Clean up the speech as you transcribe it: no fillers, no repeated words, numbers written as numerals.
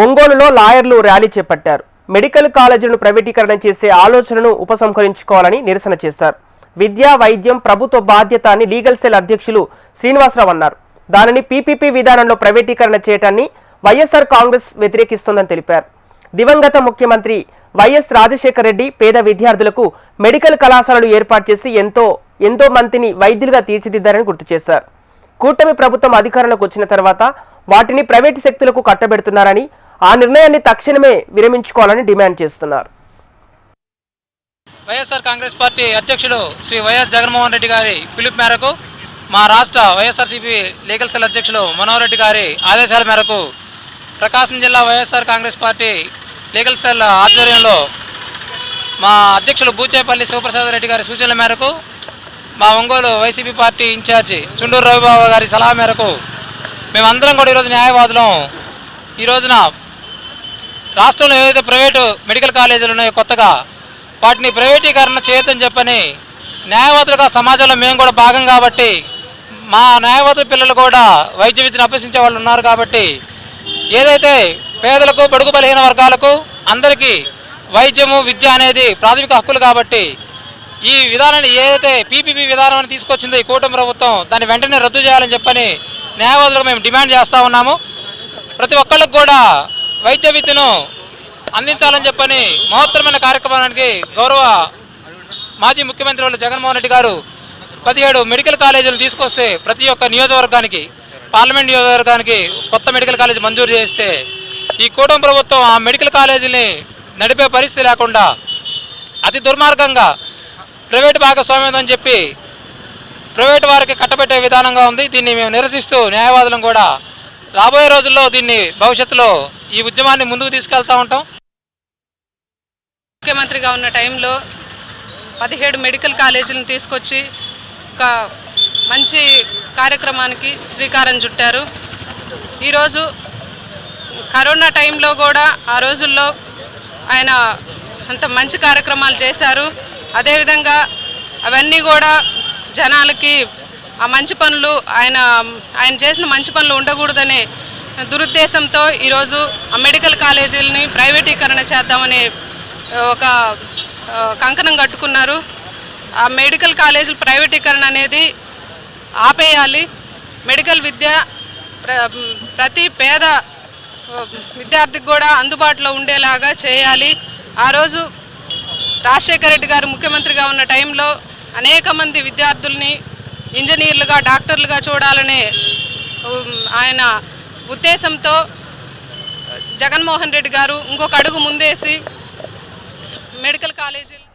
ఒంగోలులో లాయర్లు ర్యాలీ చేపట్టారు. మెడికల్ కాలేజీలను ప్రైవేటీకరణ చేసే ఆలోచనను ఉపసంహరించుకోవాలని నిరసన చేశారు. విద్య, వైద్యం ప్రభుత్వ బాధ్యత అని లీగల్ సెల్ అధ్యక్షులు శ్రీనివాసరావు అన్నారు. దానిని పీపీపీ విధానంలో ప్రైవేటీకరణ చేయటాన్ని వైఎస్ఆర్ కాంగ్రెస్ వ్యతిరేకిస్తోందని తెలిపారు. దివంగత ముఖ్యమంత్రి వైఎస్ రాజశేఖర రెడ్డి పేద విద్యార్థులకు మెడికల్ కళాశాలలు ఏర్పాటు చేసి ఎంతో మందిని వైద్యులుగా తీర్చిదిద్దారని గుర్తు చేశారు. కూటమి ప్రభుత్వం అధికారంలోకి వచ్చిన తర్వాత వాటిని ప్రైవేటు శక్తులకు కట్టబెడుతున్నారని, ఆ నిర్ణయాన్ని తక్షణమే విరమించుకోవాలని డిమాండ్ చేస్తున్నారు. వైఎస్ఆర్ కాంగ్రెస్ పార్టీ అధ్యక్షుడు శ్రీ వైఎస్ జగన్మోహన్ రెడ్డి గారి పిలుపు మేరకు మా రాష్ట్ర వైఎస్ఆర్సీపీ లీగల్ సెల్ అధ్యక్షులు మనోహర్ రెడ్డి గారి ఆదేశాల మేరకు ప్రకాశం జిల్లా YSR Congress party legal cell ఆధ్వర్యంలో మా అధ్యక్షులు బూచేపల్లి శివప్రసాద్ రెడ్డి గారి సూచనల మేరకు మా ఒంగోలు వైసీపీ పార్టీ ఇన్ఛార్జి చుండూరు రవిబాబు గారి సలహా మేరకు మేమందరం కూడా ఈరోజు న్యాయవాదులం. ఈ రోజున రాష్ట్రంలో ఏదైతే ప్రైవేటు మెడికల్ కాలేజీలు ఉన్నాయో కొత్తగా వాటిని ప్రైవేటీకరణ చేయొద్దని చెప్పని న్యాయవాదులుగా సమాజంలో మేము కూడా భాగం కాబట్టి మా న్యాయవాదుల పిల్లలు కూడా వైద్య విద్యను అభ్యసించే వాళ్ళు ఉన్నారు కాబట్టి ఏదైతే పేదలకు, బడుగు బలహీన వర్గాలకు అందరికీ వైద్యము, విద్య అనేది ప్రాథమిక హక్కులు కాబట్టి ఈ విధానాన్ని ఏదైతే పీపీపీ విధానాన్ని తీసుకొచ్చిందో ఈ కూటమి ప్రభుత్వం దాన్ని వెంటనే రద్దు చేయాలని చెప్పని న్యాయవాదులకు మేము డిమాండ్ చేస్తూ ఉన్నాము. ప్రతి ఒక్కళ్ళకు కూడా వైద్య విద్యను అందించాలని చెప్పని మహత్తరమైన కార్యక్రమానికి గౌరవ మాజీ ముఖ్యమంత్రి వాళ్ళు జగన్మోహన్ రెడ్డి గారు 17 మెడికల్ కాలేజీలు తీసుకొస్తే ప్రతి ఒక్క నియోజకవర్గానికి, పార్లమెంట్ నియోజకవర్గానికి కొత్త మెడికల్ కాలేజీ మంజూరు చేస్తే ఈ కూటమి ప్రభుత్వం ఆ మెడికల్ కాలేజీని నడిపే పరిస్థితి లేకుండా అతి దుర్మార్గంగా ప్రైవేటు భాగస్వామ్యం అని చెప్పి ప్రైవేటు వారికి కట్టబెట్టే విధానంగా ఉంది. దీన్ని మేము నిరసిస్తూ న్యాయవాదులను కూడా రాబోయే రోజుల్లో దీన్ని భవిష్యత్తులో ఈ ఉద్యమాన్ని ముందుకు తీసుకెళ్తూ ఉంటాం. ముఖ్యమంత్రిగా ఉన్న టైంలో 17 మెడికల్ కాలేజీలను తీసుకొచ్చి ఒక మంచి కార్యక్రమానికి శ్రీకారం చుట్టారు. ఈరోజు కరోనా టైంలో కూడా ఆ రోజుల్లో ఆయన అంత మంచి కార్యక్రమాలు చేశారు. అదేవిధంగా అవన్నీ కూడా జనాలకి ఆ మంచి పనులు ఆయన చేసిన మంచి పనులు ఉండకూడదనే దురుద్దేశంతో ఈరోజు ఆ మెడికల్ కాలేజీలని ప్రైవేటీకరణ చేద్దామని ఒక కంకణం కట్టుకున్నారు. ఆ మెడికల్ కాలేజీల ప్రైవేటీకరణ అనేది ఆపేయాలి. మెడికల్ విద్య ప్రతి పేద విద్యార్థికి కూడా అందుబాటులో ఉండేలాగా చేయాలి. ఆ రోజు రాజశేఖర రెడ్డి గారు ముఖ్యమంత్రిగా ఉన్న టైంలో అనేక మంది విద్యార్థుల్ని ఇంజనీర్లుగా, డాక్టర్లుగా చూడాలనే ఆయన ఉద్దేశంతో జగన్మోహన్ రెడ్డి గారు ఇంకొక అడుగు ముందేసి మెడికల్ కాలేజీలు